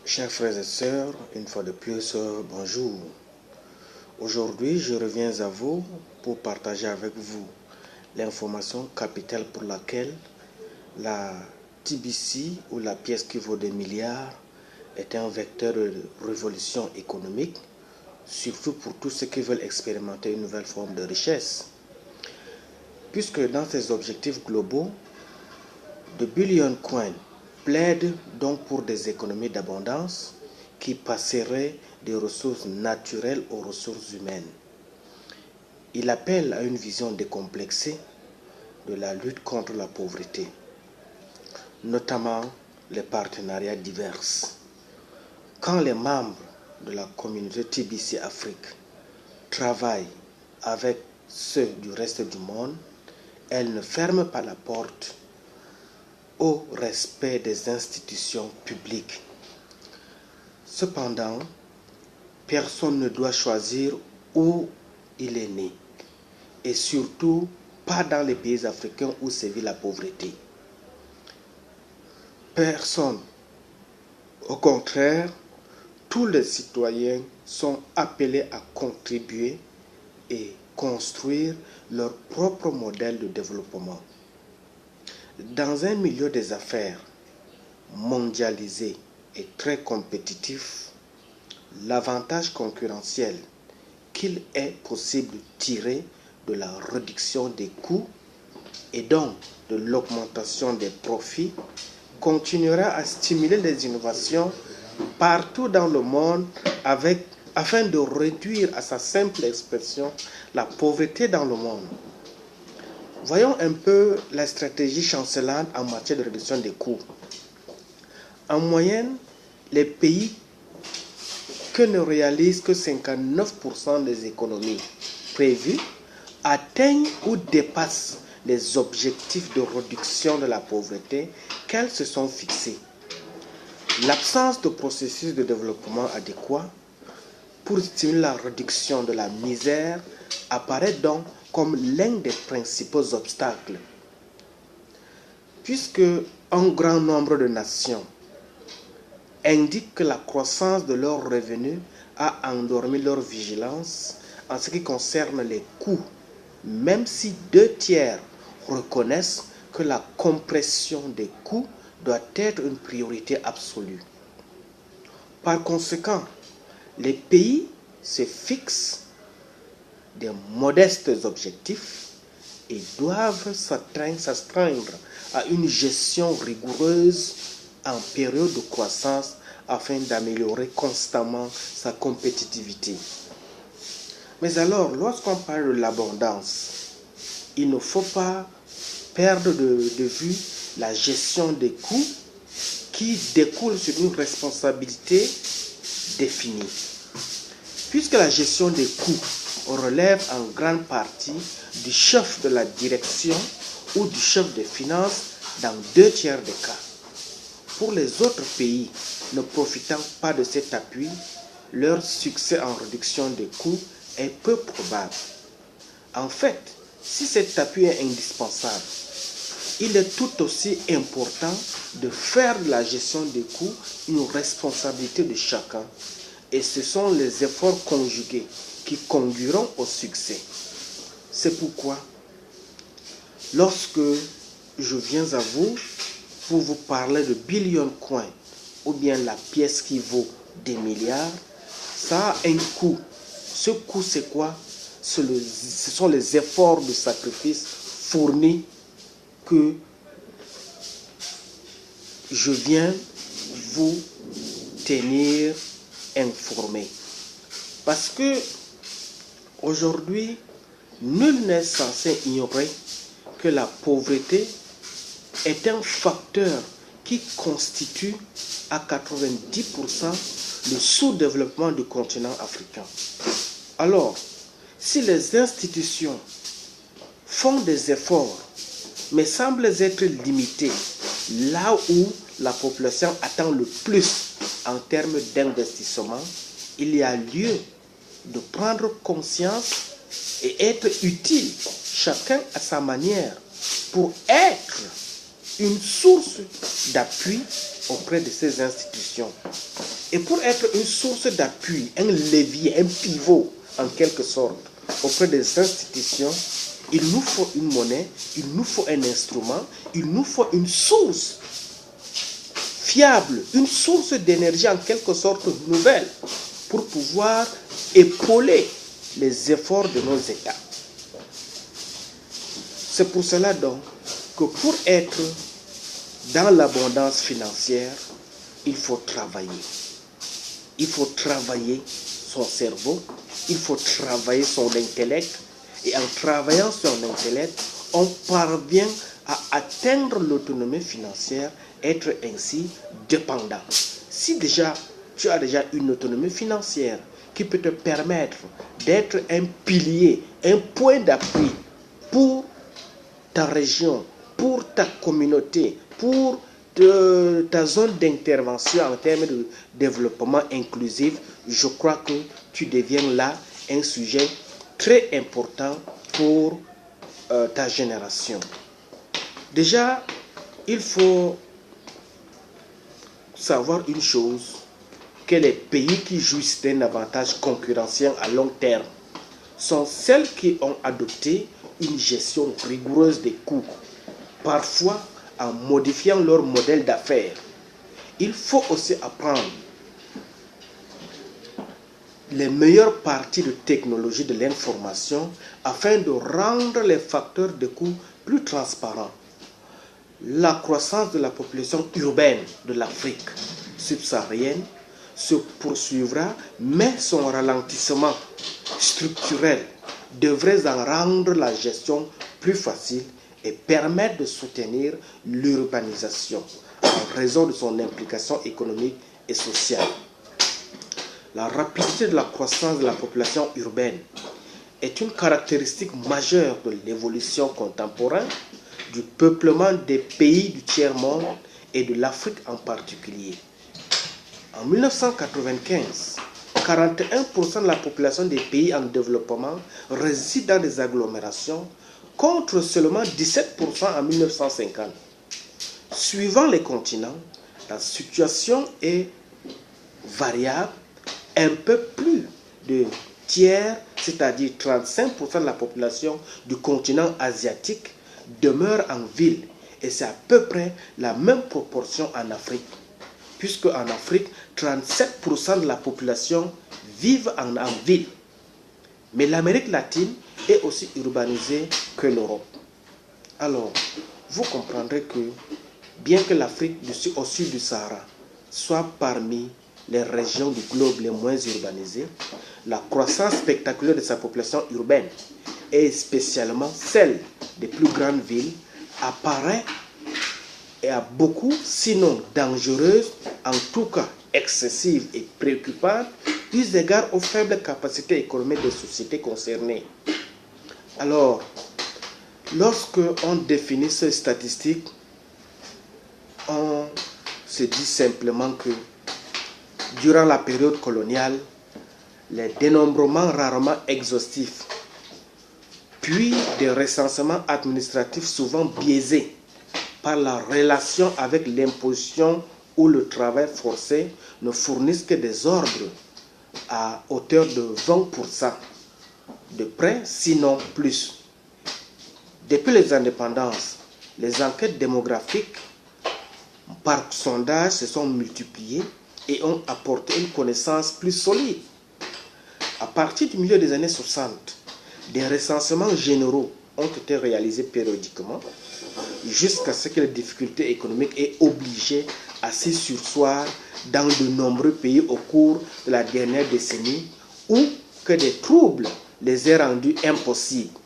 Chers frères et sœurs, une fois de plus, bonjour. Aujourd'hui, je reviens à vous pour partager avec vous l'information capitale pour laquelle la TBC ou la pièce qui vaut des milliards est un vecteur de révolution économique, surtout pour tous ceux qui veulent expérimenter une nouvelle forme de richesse. Puisque dans ses objectifs globaux, The Billion Coin plaide donc pour des économies d'abondance qui passeraient des ressources naturelles aux ressources humaines. Il appelle à une vision décomplexée de la lutte contre la pauvreté, notamment les partenariats divers. Quand les membres de la communauté TBC Afrique travaillent avec ceux du reste du monde, elles ne ferment pas la porte au respect des institutions publiques. Cependant, personne ne doit choisir où il est né, et surtout pas dans les pays africains où sévit la pauvreté. Personne. Au contraire, tous les citoyens sont appelés à contribuer et construire leur propre modèle de développement. Dans un milieu des affaires mondialisé et très compétitif, l'avantage concurrentiel qu'il est possible de tirer de la réduction des coûts et donc de l'augmentation des profits continuera à stimuler les innovations partout dans le monde afin de réduire à sa simple expression la pauvreté dans le monde. Voyons un peu la stratégie chancelante en matière de réduction des coûts. En moyenne, les pays que ne réalisent que 59% des économies prévues atteignent ou dépassent les objectifs de réduction de la pauvreté qu'elles se sont fixés. L'absence de processus de développement adéquat pour stimuler la réduction de la misère apparaît donc comme l'un des principaux obstacles, puisque un grand nombre de nations indiquent que la croissance de leurs revenus a endormi leur vigilance en ce qui concerne les coûts, même si 2/3 reconnaissent que la compression des coûts doit être une priorité absolue. Par conséquent, les pays se fixent des modestes objectifs et doivent s'astreindre à une gestion rigoureuse en période de croissance afin d'améliorer constamment sa compétitivité. Mais alors, lorsqu'on parle de l'abondance, il ne faut pas perdre de vue la gestion des coûts qui découle sur une responsabilité définie. Puisque la gestion des coûts relève en grande partie du chef de la direction ou du chef des finances dans 2/3 des cas. Pour les autres pays ne profitant pas de cet appui, leur succès en réduction des coûts est peu probable. En fait, si cet appui est indispensable, il est tout aussi important de faire de la gestion des coûts une responsabilité de chacun. Et ce sont les efforts conjugués qui conduiront au succès. C'est pourquoi, lorsque je viens à vous pour vous parler de Billion Coin, ou bien la pièce qui vaut des milliards, ça a un coût. Ce coût, c'est quoi? Ce sont les efforts de sacrifice fournis que je viens vous tenir informé. Parce que aujourd'hui, nul n'est censé ignorer que la pauvreté est un facteur qui constitue à 90% le sous-développement du continent africain. Alors, si les institutions font des efforts, mais semblent être limitées là où la population attend le plus en termes d'investissement, il y a lieu de prendre conscience et être utile, chacun à sa manière, pour être une source d'appui auprès de ces institutions. Et pour être une source d'appui, un levier, un pivot en quelque sorte auprès des institutions, il nous faut une monnaie, il nous faut un instrument, il nous faut une source fiable, une source d'énergie en quelque sorte nouvelle pour pouvoir épauler les efforts de nos États. C'est pour cela donc que pour être dans l'abondance financière, il faut travailler. Il faut travailler son cerveau, il faut travailler son intellect. Et en travaillant son intellect, on parvient à atteindre l'autonomie financière, être ainsi dépendant. Si déjà tu as déjà une autonomie financière qui peut te permettre d'être un pilier, un point d'appui pour ta région, pour ta communauté, pour ta zone d'intervention en termes de développement inclusif, je crois que tu deviens là un sujet très important pour ta génération. Déjà, il faut savoir une chose, que les pays qui jouissent d'un avantage concurrentiel à long terme sont celles qui ont adopté une gestion rigoureuse des coûts, parfois en modifiant leur modèle d'affaires. Il faut aussi apprendre les meilleures parties de technologie de l'information afin de rendre les facteurs de coûts plus transparents. La croissance de la population urbaine de l'Afrique subsaharienne se poursuivra, mais son ralentissement structurel devrait en rendre la gestion plus facile et permettre de soutenir l'urbanisation en raison de son implication économique et sociale. La rapidité de la croissance de la population urbaine est une caractéristique majeure de l'évolution contemporaine du peuplement des pays du tiers-monde et de l'Afrique en particulier. En 1995, 41% de la population des pays en développement réside dans des agglomérations contre seulement 17% en 1950. Suivant les continents, la situation est variable. Un peu plus de tiers, c'est-à-dire 35% de la population du continent asiatique demeure en ville. Et c'est à peu près la même proportion en Afrique. Puisque en Afrique, 37% de la population vivent en ville. Mais l'Amérique latine est aussi urbanisée que l'Europe. Alors, vous comprendrez que bien que l'Afrique au sud du Sahara soit parmi les régions du globe les moins urbanisées, la croissance spectaculaire de sa population urbaine, et spécialement celle des plus grandes villes, apparaît et à beaucoup, sinon dangereuse, en tout cas excessive et préoccupante, eu égard aux faibles capacités économiques des sociétés concernées. Alors, lorsque on définit ces statistiques, on se dit simplement que durant la période coloniale, les dénombrements rarement exhaustifs, puis des recensements administratifs souvent biaisés par la relation avec l'imposition ou le travail forcé ne fournissent que des ordres à hauteur de 20%, de près, sinon plus. Depuis les indépendances, les enquêtes démographiques par sondage se sont multipliées et ont apporté une connaissance plus solide. À partir du milieu des années 60, des recensements généraux ont été réalisés périodiquement jusqu'à ce que les difficultés économiques aient obligé à s'y surseoir dans de nombreux pays au cours de la dernière décennie ou que des troubles les aient rendus impossibles.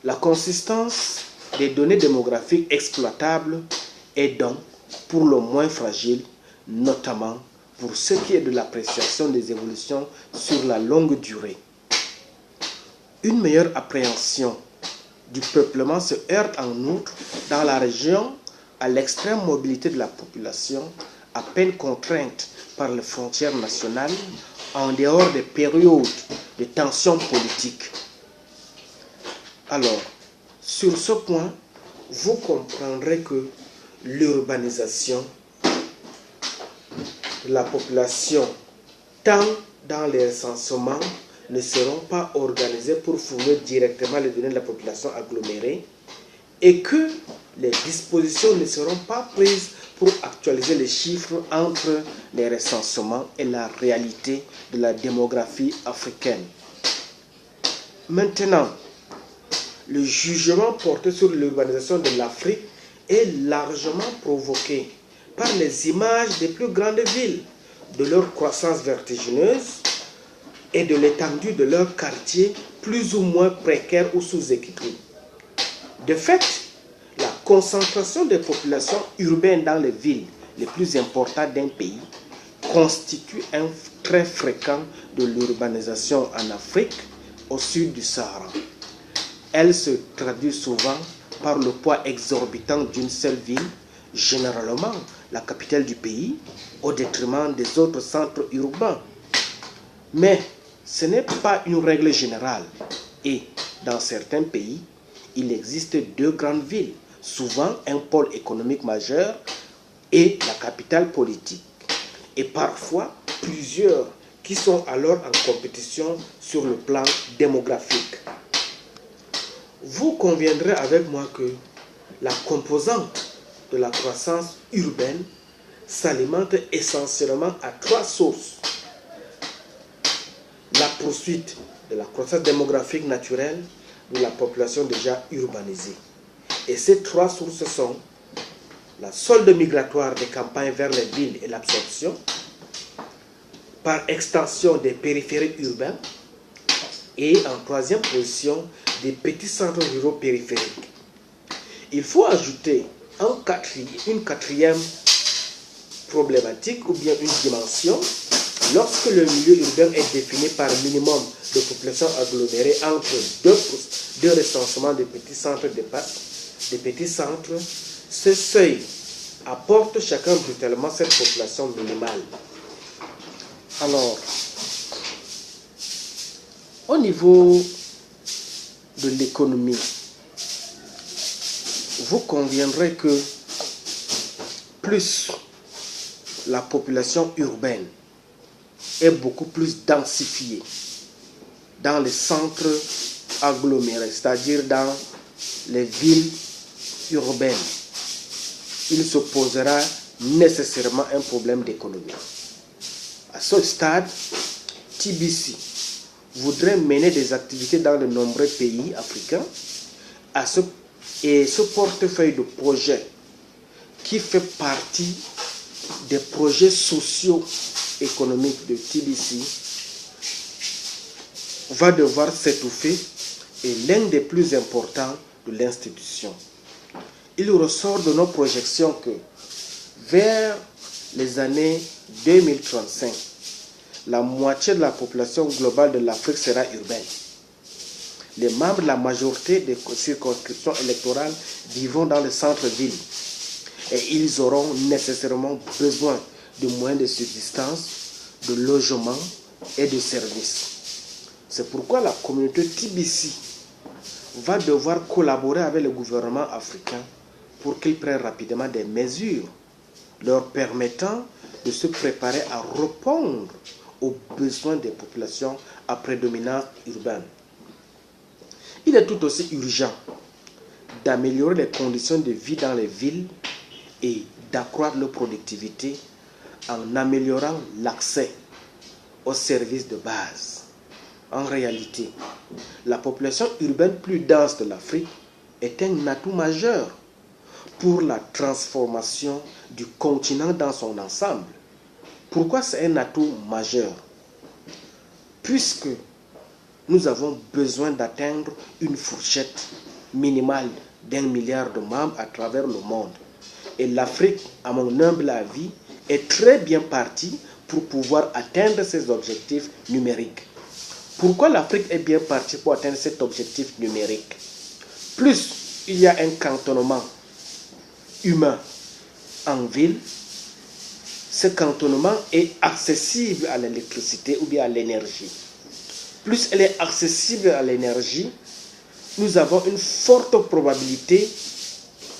La consistance des données démographiques exploitables est donc pour le moins fragile, notamment pour ce qui est de l'appréciation des évolutions sur la longue durée. Une meilleure appréhension du peuplement se heurte en outre dans la région à l'extrême mobilité de la population, à peine contrainte par les frontières nationales, en dehors des périodes de tensions politiques. Alors, sur ce point, vous comprendrez que l'urbanisation de la population, tant dans les recensements, ne seront pas organisés pour fournir directement les données de la population agglomérée et que les dispositions ne seront pas prises pour actualiser les chiffres entre les recensements et la réalité de la démographie africaine. Maintenant, le jugement porté sur l'urbanisation de l'Afrique est largement provoqué par les images des plus grandes villes, de leur croissance vertigineuse et de l'étendue de leurs quartiers plus ou moins précaires ou sous-équipés. De fait, la concentration des populations urbaines dans les villes les plus importantes d'un pays constitue un trait fréquent de l'urbanisation en Afrique au sud du Sahara. Elle se traduit souvent par le poids exorbitant d'une seule ville, généralement la capitale du pays, au détriment des autres centres urbains. Mais ce n'est pas une règle générale et, dans certains pays, il existe deux grandes villes, souvent un pôle économique majeur et la capitale politique, et parfois plusieurs qui sont alors en compétition sur le plan démographique. Vous conviendrez avec moi que la composante de la croissance urbaine s'alimente essentiellement à trois sources. La poursuite de la croissance démographique naturelle de la population déjà urbanisée. Et ces trois sources sont la solde migratoire des campagnes vers les villes et l'absorption, par extension des périphériques urbains, et en troisième position, des petits centres ruraux périphériques. Il faut ajouter une quatrième problématique ou bien une dimension lorsque le milieu urbain est défini par minimum de population agglomérée entre deux recensements de petits centres des petits centres, ce seuil apporte chacun brutalement cette population minimale. Alors, au niveau de l'économie, vous conviendrez que plus la population urbaine est beaucoup plus densifiée dans les centres agglomérés, c'est-à-dire dans les villes urbaines, il se posera nécessairement un problème d'économie. À ce stade, TBC voudrait mener des activités dans de nombreux pays africains et ce portefeuille de projets qui fait partie des projets socio-économiques de TBC va devoir s'étouffer et l'un des plus importants de l'institution. Il ressort de nos projections que vers les années 2035, la moitié de la population globale de l'Afrique sera urbaine. Les membres de la majorité des circonscriptions électorales vivront dans les centres-villes et ils auront nécessairement besoin de moyens de subsistance, de logement et de services. C'est pourquoi la communauté TBC va devoir collaborer avec le gouvernement africain pour qu'il prenne rapidement des mesures leur permettant de se préparer à répondre aux besoins des populations à prédominance urbaine. Il est tout aussi urgent d'améliorer les conditions de vie dans les villes et d'accroître leur productivité en améliorant l'accès aux services de base. En réalité, la population urbaine plus dense de l'Afrique est un atout majeur pour la transformation du continent dans son ensemble. Pourquoi c'est un atout majeur? Puisque nous avons besoin d'atteindre une fourchette minimale d'1 milliard de membres à travers le monde. Et l'Afrique, à mon humble avis, est très bien partie pour pouvoir atteindre ces objectifs numériques. Pourquoi l'Afrique est bien partie pour atteindre cet objectif numérique? Plus il y a un cantonnement humain en ville, ce cantonnement est accessible à l'électricité ou bien à l'énergie. Plus elle est accessible à l'énergie, nous avons une forte probabilité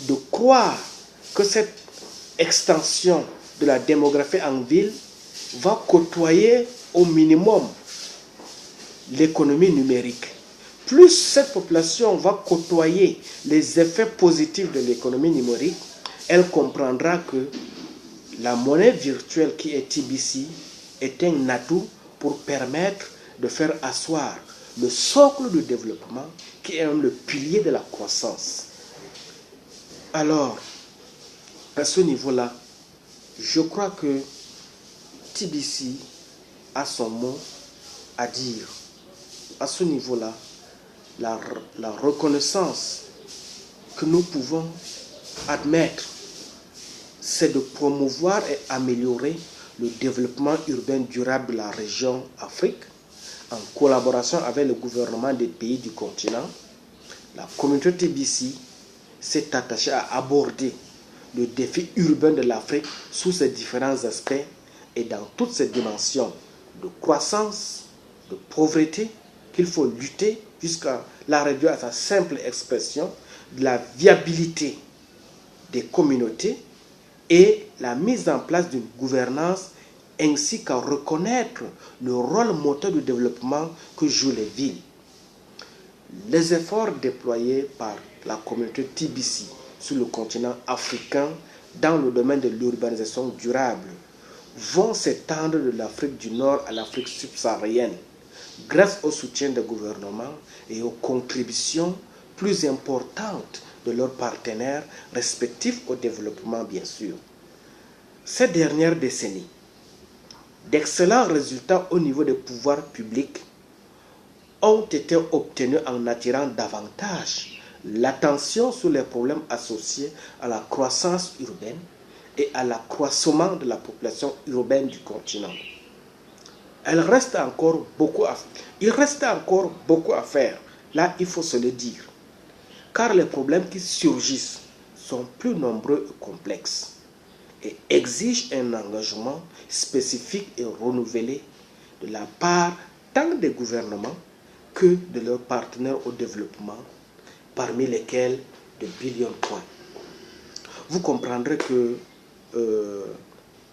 de croire que cette extension de la démographie en ville va côtoyer au minimum l'économie numérique, plus cette population va côtoyer les effets positifs de l'économie numérique, elle comprendra que la monnaie virtuelle qui est TBC est un atout pour permettre de faire asseoir le socle de développement qui est le pilier de la croissance. Alors, à ce niveau-là, je crois que TBC a son mot à dire. À ce niveau-là, la reconnaissance que nous pouvons admettre, c'est de promouvoir et améliorer le développement urbain durable de la région Afrique en collaboration avec le gouvernement des pays du continent. La communauté TBC s'est attachée à aborder le défi urbain de l'Afrique sous ses différents aspects et dans toutes ses dimensions de croissance, de pauvreté, qu'il faut lutter jusqu'à la réduire à sa simple expression, de la viabilité des communautés et la mise en place d'une gouvernance ainsi qu'à reconnaître le rôle moteur du développement que jouent les villes. Les efforts déployés par la communauté TBC sur le continent africain dans le domaine de l'urbanisation durable vont s'étendre de l'Afrique du Nord à l'Afrique subsaharienne grâce au soutien des gouvernements et aux contributions plus importantes de leurs partenaires respectifs au développement, bien sûr. Ces dernières décennies, d'excellents résultats au niveau des pouvoirs publics ont été obtenus en attirant davantage l'attention sur les problèmes associés à la croissance urbaine et à l'accroissement de la population urbaine du continent. Il reste encore beaucoup à faire. Là, il faut se le dire. Car les problèmes qui surgissent sont plus nombreux et complexes et exigent un engagement spécifique et renouvelé de la part tant des gouvernements que de leurs partenaires au développement, parmi lesquels de Billion Point. Vous comprendrez que,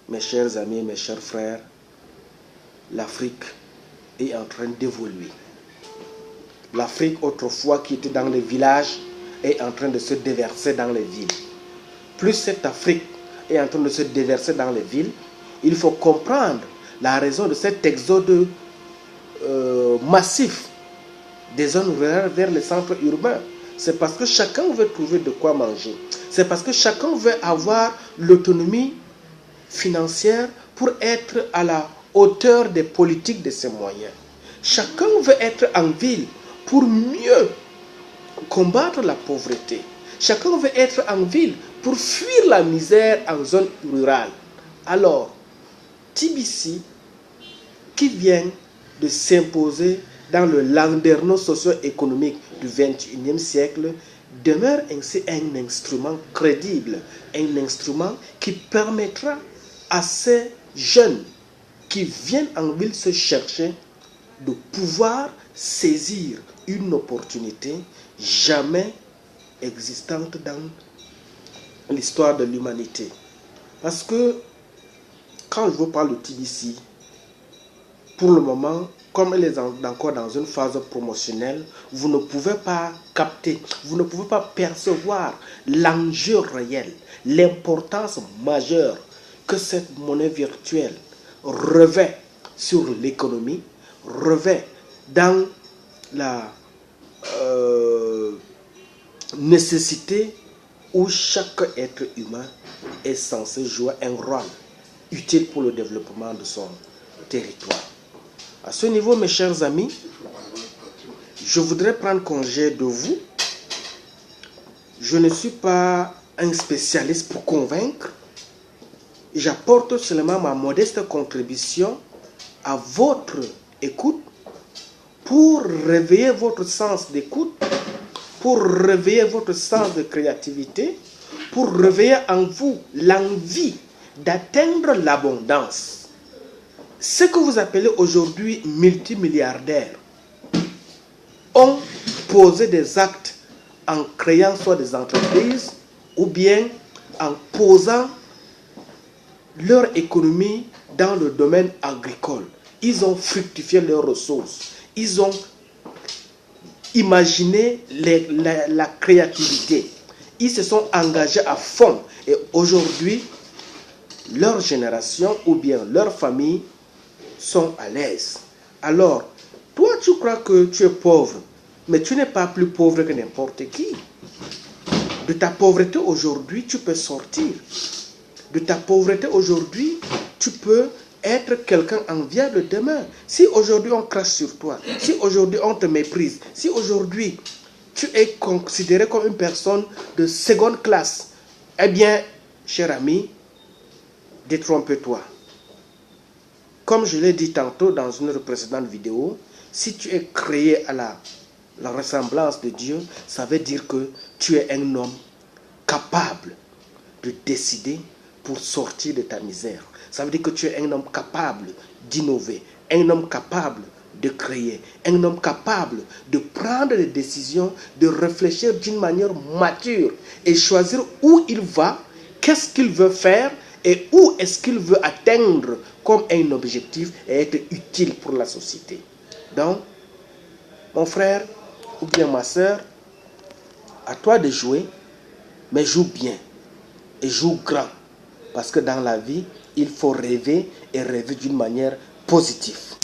mes chers amis, mes chers frères, l'Afrique est en train d'évoluer. L'Afrique, autrefois qui était dans les villages, est en train de se déverser dans les villes. Plus cette Afrique est en train de se déverser dans les villes, il faut comprendre la raison de cet exode massif des zones rurales vers les centres urbains. C'est parce que chacun veut trouver de quoi manger. C'est parce que chacun veut avoir l'autonomie financière pour être à la hauteur des politiques de ses moyens. Chacun veut être en ville pour mieux combattre la pauvreté. Chacun veut être en ville pour fuir la misère en zone rurale. Alors, TBC, qui vient de s'imposer dans le landerneau socio-économique du XXIe siècle, demeure ainsi un instrument crédible, un instrument qui permettra à ces jeunes qui viennent en ville se chercher de pouvoir saisir une opportunité jamais existante dans l'histoire de l'humanité. Parce que quand je vous parle de TBC, pour le moment, comme elle est encore dans une phase promotionnelle, vous ne pouvez pas capter, vous ne pouvez pas percevoir l'enjeu réel, l'importance majeure que cette monnaie virtuelle revêt sur l'économie, revêt dans la nécessité où chaque être humain est censé jouer un rôle utile pour le développement de son territoire. À ce niveau, mes chers amis, je voudrais prendre congé de vous. Je ne suis pas un spécialiste pour convaincre. J'apporte seulement ma modeste contribution à votre écoute pour réveiller votre sens d'écoute, pour réveiller votre sens de créativité, pour réveiller en vous l'envie d'atteindre l'abondance. Ce que vous appelez aujourd'hui multimilliardaires ont posé des actes en créant soit des entreprises ou bien en posant leur économie dans le domaine agricole. Ils ont fructifié leurs ressources. Ils ont imaginé la créativité. Ils se sont engagés à fond. Et aujourd'hui, leur génération ou bien leur famille sont à l'aise. Alors, toi, tu crois que tu es pauvre, mais tu n'es pas plus pauvre que n'importe qui. De ta pauvreté aujourd'hui, tu peux sortir. De ta pauvreté aujourd'hui, tu peux être quelqu'un enviable demain. Si aujourd'hui on crache sur toi, si aujourd'hui on te méprise, si aujourd'hui tu es considéré comme une personne de seconde classe, eh bien, cher ami, détrompe-toi. Comme je l'ai dit tantôt dans une précédente vidéo, si tu es créé à la ressemblance de Dieu, ça veut dire que tu es un homme capable de décider pour sortir de ta misère. Ça veut dire que tu es un homme capable d'innover, un homme capable de créer, un homme capable de prendre des décisions, de réfléchir d'une manière mature et choisir où il va, qu'est-ce qu'il veut faire et où est-ce qu'il veut atteindre comme un objectif et être utile pour la société. Donc, mon frère ou bien ma soeur, à toi de jouer, mais joue bien et joue grand. Parce que dans la vie, il faut rêver et rêver d'une manière positive.